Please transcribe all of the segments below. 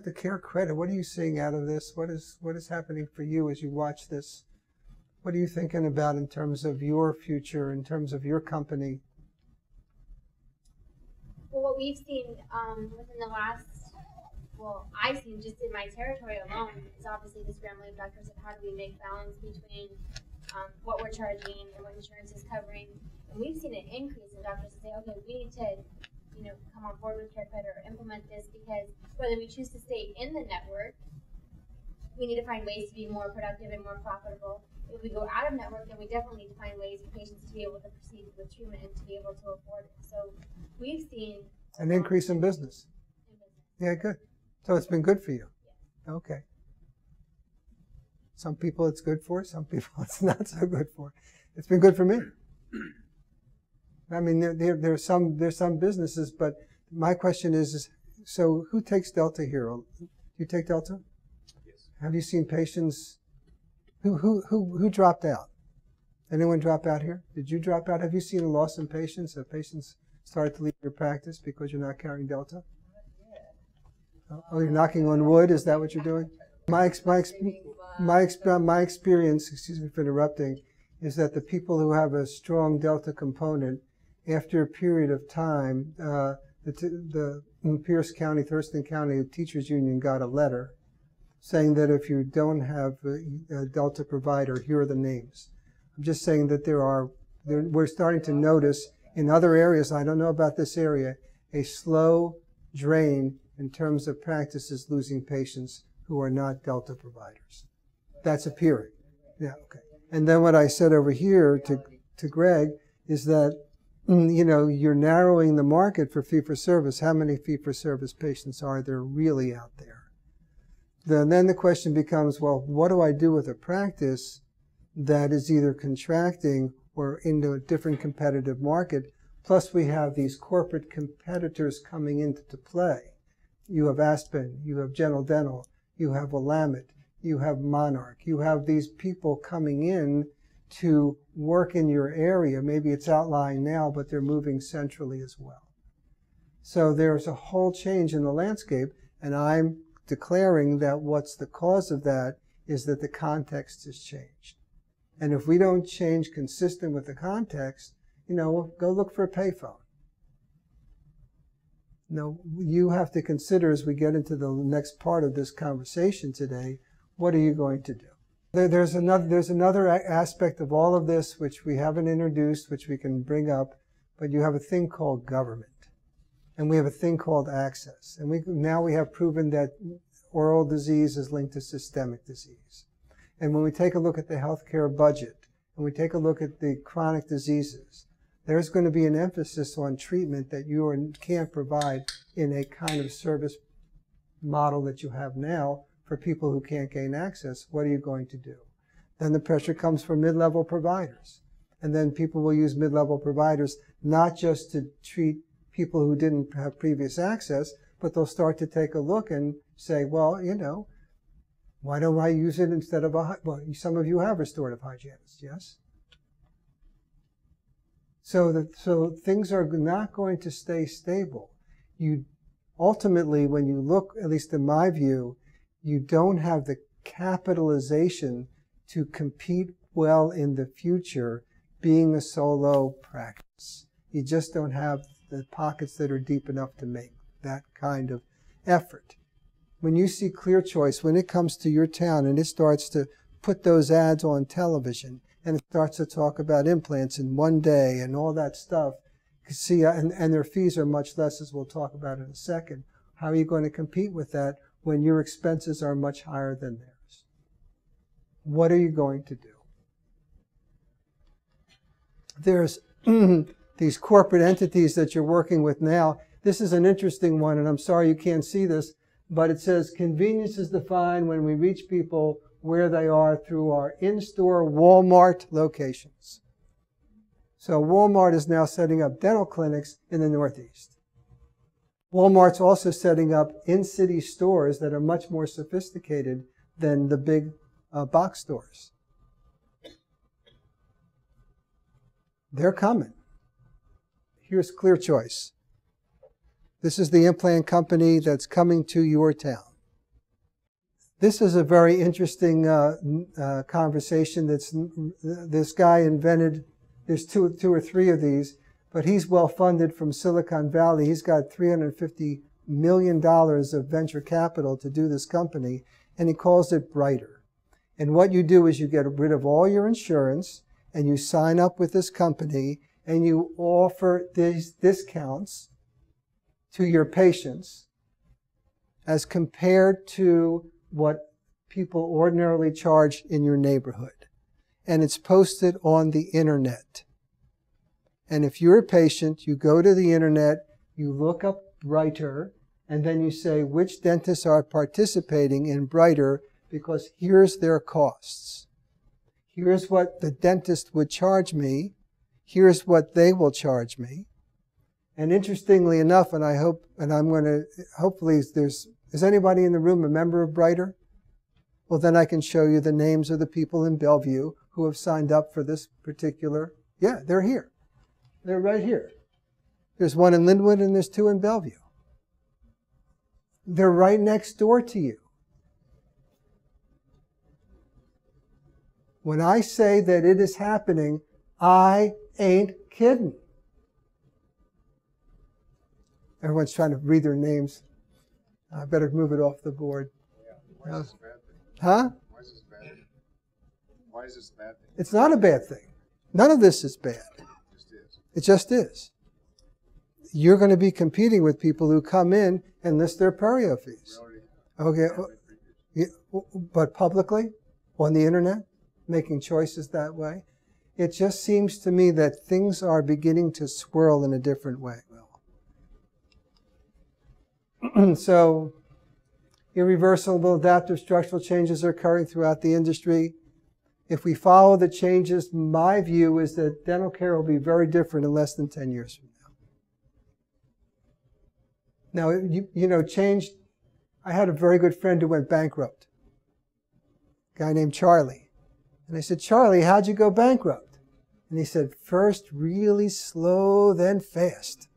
Dr. Care Credit, what are you seeing out of this? What is happening for you as you watch this? What are you thinking about in terms of your future, in terms of your company? Well, what we've seen within the last, I've seen just in my territory alone is obviously the scrambling of doctors of how do we make balance between what we're charging and what insurance is covering. And we've seen an increase in doctors that say, okay, we need to, come on board with Care Credit or implement this, because whether we choose to stay in the network, we need to find ways to be more productive and more profitable. If we go out of network, then we definitely need to find ways for patients to be able to proceed with treatment and to be able to afford it. So we've seen an increase in business. Yeah, good. So it's been good for you. Yeah. Okay. Some people it's good for, some people it's not so good for. It's been good for me. I mean, there's some businesses, but my question is so who takes Delta here? You take Delta? Yes. Have you seen patients who dropped out? Anyone drop out here? Did you drop out? Have you seen a loss in patients? Have patients started to leave your practice because you're not carrying Delta? Oh, you're knocking on wood? Is that what you're doing? My experience, excuse me for interrupting, is that the people who have a strong Delta component, after a period of time, the Pierce County, Thurston County Teachers Union got a letter saying that if you don't have a Delta provider, here are the names. I'm just saying that we're starting to notice in other areas, I don't know about this area, a slow drain in terms of practices losing patients who are not Delta providers. That's appearing. Yeah, okay. And then what I said over here to Greg is that, you're narrowing the market for fee-for-service. How many fee-for-service patients are there really out there? Then the question becomes, well, what do I do with a practice that is either contracting or into a different competitive market? Plus we have these corporate competitors coming into play. You have Aspen, you have General Dental, you have Willamette, you have Monarch, you have these people coming in to work in your area. Maybe it's outlying now, but they're moving centrally as well. So there's a whole change in the landscape, and I'm declaring that what's the cause of that is that the context has changed. And if we don't change consistent with the context, go look for a payphone. No, you have to consider as we get into the next part of this conversation today, what are you going to do? There's another aspect of all of this which we haven't introduced, which we can bring up, but you have a thing called government, and we have a thing called access. And now we have proven that oral disease is linked to systemic disease. And when we take a look at the healthcare budget, and we take a look at the chronic diseases, there's going to be an emphasis on treatment that you can't provide in a kind of service model that you have now for people who can't gain access. What are you going to do? Then the pressure comes from mid-level providers. And then people will use mid-level providers not just to treat people who didn't have previous access, but they'll start to take a look and say, well, why don't I use it instead of some of you have restorative hygienists, yes? So things are not going to stay stable. Ultimately, when you look, at least in my view, you don't have the capitalization to compete well in the future being a solo practice. You just don't have the pockets that are deep enough to make that kind of effort. When you see Clear Choice, when it comes to your town and it starts to put those ads on television and it starts to talk about implants in one day and all that stuff, you see, and their fees are much less, as we'll talk about in a second. How are you going to compete with that when your expenses are much higher than theirs? What are you going to do? There's these corporate entities that you're working with now. This is an interesting one, and I'm sorry you can't see this, but it says convenience is defined when we reach people where they are through our in-store Walmart locations. So Walmart is now setting up dental clinics in the Northeast. Walmart's also setting up in-city stores that are much more sophisticated than the big box stores. They're coming. Here's Clear Choice. This is the implant company that's coming to your town. This is a very interesting conversation. This guy invented, there's two or three of these, but he's well funded from Silicon Valley. He's got $350 million of venture capital to do this company, and he calls it Brighter. And what you do is you get rid of all your insurance, and you sign up with this company, and you offer these discounts to your patients as compared to what people ordinarily charge in your neighborhood. And it's posted on the internet. And if you're a patient, you go to the internet, you look up Brighter, and then you say which dentists are participating in Brighter because here's their costs. Here's what the dentist would charge me. Here's what they will charge me. And interestingly enough, and I hope, and I'm going to, hopefully is anybody in the room a member of Brighter? Well, then I can show you the names of the people in Bellevue who have signed up for this particular, yeah, they're here. They're right here. There's one in Linwood and there's two in Bellevue. They're right next door to you. When I say that it is happening, I ain't kidding. Everyone's trying to read their names. I better move it off the board. Yeah. Why is this a bad thing? Huh? Why is this bad? Why is this a bad thing? It's not a bad thing. None of this is bad. It just is. It just is. You're going to be competing with people who come in and list their perio fees. Okay, yeah, but publicly, on the internet, making choices that way. It just seems to me that things are beginning to swirl in a different way. So, irreversible adaptive structural changes are occurring throughout the industry. If we follow the changes, my view is that dental care will be very different in less than 10 years from now. Now, change. I had a very good friend who went bankrupt, a guy named Charlie. And I said, Charlie, how'd you go bankrupt? And he said, first really slow, then fast.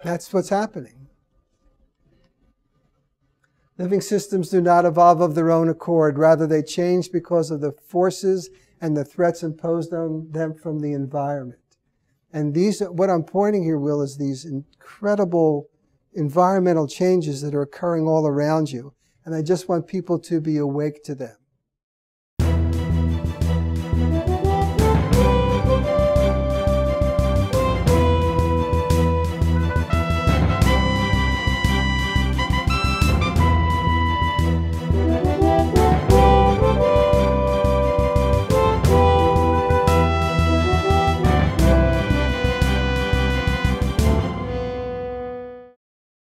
That's what's happening. Living systems do not evolve of their own accord. Rather, they change because of the forces and the threats imposed on them from the environment. And what I'm pointing here, Will, is these incredible environmental changes that are occurring all around you. And I just want people to be awake to them.